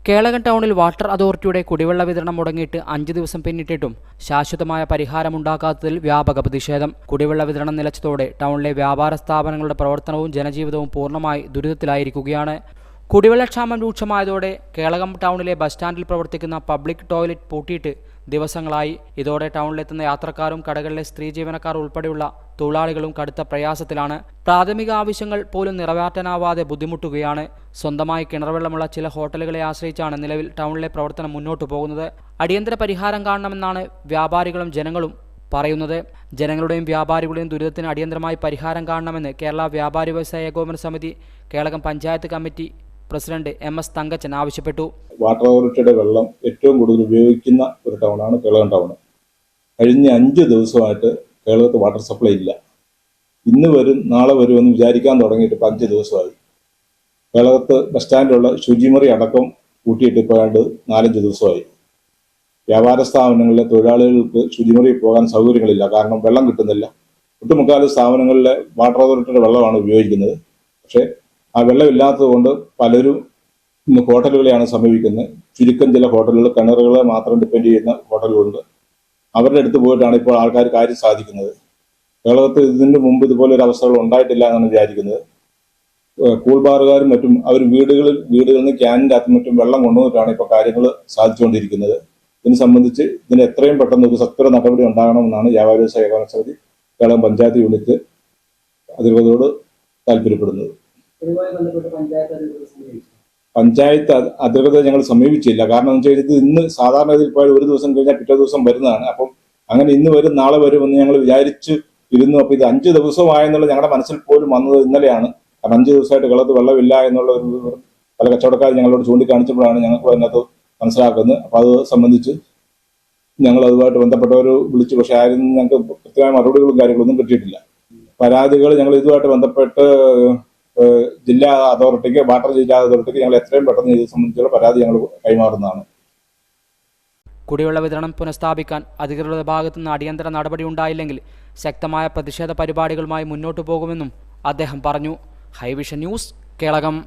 കേളകം ടൗണിൽ വാട്ടർ അതോറിറ്റിയുടെ കുടിവെള്ള വിതരണം മുടങ്ങിയിട്ട് 5 ദിവസം പിന്നിട്ടിട്ടും ശാശ്വതമായ പരിഹാരമുണ്ടാക്കാത്തതിൽ വ്യാപക പ്രതിഷേധം. കുടിവെള്ള വിതരണം നിലച്ചതോടെ ടൗണിലെ വ്യാപാര സ്ഥാപനങ്ങളുടെ പ്രവർത്തനവും ജനജീവിതവും പൂർണ്ണമായി ദുരിതത്തിലായിരിക്കുകയാണ്. കുടിവെള്ളക്ഷാമം രൂക്ഷമായതോടെ കേളകം ടൗണിലെ ബസ് സ്റ്റാൻഡിൽ പ്രവർത്തിക്കുന്ന പബ്ലിക് ടോയ്ലറ്റ് പൂട്ടിയിട്ട് ദിവസങ്ങളായി. ഇതോടെ ടൗണിലെത്തുന്ന യാത്രക്കാരും കടകളിലെ സ്ത്രീ ജീവനക്കാർ ഉൾപ്പെടെയുള്ള തൊഴിലാളികളും കടുത്ത പ്രയാസത്തിലാണ്. പ്രാഥമിക ആവശ്യങ്ങൾ പോലും നിറവേറ്റാനാവാതെ ബുദ്ധിമുട്ടുകയാണ്. സ്വന്തമായി കിണർവെള്ളമുള്ള ചില ഹോട്ടലുകളെ ആശ്രയിച്ചാണ് നിലവിൽ ടൗണിലെ പ്രവർത്തനം മുന്നോട്ടു പോകുന്നത്. അടിയന്തര പരിഹാരം കാണണമെന്നാണ് വ്യാപാരികളും ജനങ്ങളും പറയുന്നത്. ജനങ്ങളുടെയും വ്യാപാരികളുടെയും ദുരിതത്തിന് അടിയന്തരമായി പരിഹാരം കാണണമെന്ന് കേരള വ്യാപാരി വ്യവസായ ഏകോപന സമിതി Kelakam panchayat committee president MS Thankachan ആവശ്യപ്പെട്ടു. വാട്ടർ അതോറിറ്റിയുടെ വെള്ളം ഏറ്റവും കൂടുതൽ ഉപയോഗിക്കുന്ന ഒരു ടൗണാണ് കേളകം ടൗൺ. കഴിഞ്ഞ 5 ദിവസമായിട്ട് കേരളത്തിൽ വാട്ടർ സപ്ലൈ ഇല്ല. ഇന്ന് വരും നാളെ വരുമെന്ന് വിചാരിക്കാൻ തുടങ്ങിയിട്ട് 5 ദിവസമായി. കേരളത്ത് ബസ് സ്റ്റാൻഡിലുള്ള ശുചിമുറി അടക്കം കൂട്ടിയിട്ട് ഇപ്പോൾ 4-5 ദിവസമായി. വ്യാപാര സ്ഥാപനങ്ങളിലെ തൊഴിലാളികൾക്ക് ശുചിമുറിയിൽ പോകാൻ സൗകര്യങ്ങളില്ല. കാരണം വെള്ളം കിട്ടുന്നില്ല. ഒട്ടുമുക്കാലും സ്ഥാപനങ്ങളിലെ വാട്ടർ അതോറിറ്റിയുടെ വെള്ളമാണ് ഉപയോഗിക്കുന്നത്. പക്ഷേ ആ വെള്ളമില്ലാത്തത് കൊണ്ട് പലരും ഇന്ന് ഹോട്ടലുകളെയാണ് സമീപിക്കുന്നത്. ചുരുക്കം ചില ഹോട്ടലുകൾ കിണറുകളെ മാത്രം ഡിപ്പെൻഡ് ചെയ്യുന്ന ഹോട്ടലുകളുണ്ട്. അവരുടെ അടുത്ത് പോയിട്ടാണ് ഇപ്പോൾ ആൾക്കാർ കാര്യം സാധിക്കുന്നത്. കേരളത്തിൽ ഇതിന് മുമ്പ് ഇതുപോലൊരു അവസ്ഥകൾ ഉണ്ടായിട്ടില്ല എന്നാണ് വിചാരിക്കുന്നത്. കൂൾ ബാറുകാരും മറ്റും അവർ വീടുകളിൽ നിന്ന് ക്യാനിൻ്റെ അകത്തും മറ്റും വെള്ളം കൊണ്ടുവന്നിട്ടാണ് ഇപ്പോൾ കാര്യങ്ങൾ സാധിച്ചുകൊണ്ടിരിക്കുന്നത്. ഇതിനെ സംബന്ധിച്ച് ഇതിന് എത്രയും പെട്ടെന്ന് ഒരു സത്വര നടപടി ഉണ്ടാകണമെന്നാണ് വ്യാപാരി വ്യവസായ ഏകോപന സമിതി കേരളം പഞ്ചായത്ത് യൂണിറ്റ് അധികൃതരോട് താല്പര്യപ്പെടുന്നത്. പഞ്ചായത്ത് അധികൃതരെ ഞങ്ങൾ സമീപിച്ചില്ല. കാരണം എന്ന് വെച്ചാൽ ഇത് ഇന്ന് സാധാരണ ഗതിയിൽ പോയാൽ ഒരു ദിവസം കഴിഞ്ഞാൽ പിറ്റേ ദിവസം വരുന്നതാണ്. അപ്പം അങ്ങനെ ഇന്ന് വരും നാളെ വരുമെന്ന് ഞങ്ങൾ വിചാരിച്ചു ഇരുന്നു. അപ്പോൾ ഇത് 5 ദിവസമായെന്നുള്ള ഞങ്ങളുടെ മനസ്സിൽ പോലും വന്നത് ഇന്നലെയാണ്. കാരണം 5 ദിവസമായിട്ട് കേരളത്തിൽ വെള്ളമില്ല എന്നുള്ള ഒരു പല കച്ചവടക്കാർ ഞങ്ങളോട് ചൂണ്ടിക്കാണിച്ചപ്പോഴാണ് ഞങ്ങൾക്ക് അതിനകത്ത് മനസ്സിലാക്കുന്നത്. അപ്പോൾ അത് സംബന്ധിച്ച് ഞങ്ങൾ അതുമായിട്ട് ബന്ധപ്പെട്ടവർ വിളിച്ചു. പക്ഷേ ആരും ഞങ്ങൾക്ക് കൃത്യമായ മറുപടികളും കാര്യങ്ങളൊന്നും കിട്ടിയിട്ടില്ല. പരാതികൾ ഞങ്ങൾ ഇതുമായിട്ട് ബന്ധപ്പെട്ട് ജില്ലാ അതോറിറ്റിക്ക് വാട്ടർ ജില്ലാ അതോറിറ്റിക്ക് ഞങ്ങൾ എത്രയും പെട്ടെന്ന് ഇത് സംബന്ധിച്ചുള്ള പരാതി ഞങ്ങൾ കൈമാറുന്നതാണ്. കുടിവെള്ള വിതരണം പുനഃസ്ഥാപിക്കാൻ അധികൃതരുടെ ഭാഗത്തു നിന്ന് അടിയന്തര നടപടി ഉണ്ടായില്ലെങ്കിൽ ശക്തമായ പ്രതിഷേധ പരിപാടികളുമായി മുന്നോട്ടു പോകുമെന്നും അദ്ദേഹം പറഞ്ഞു. ഹൈവിഷൻ ന്യൂസ്, കേളകം.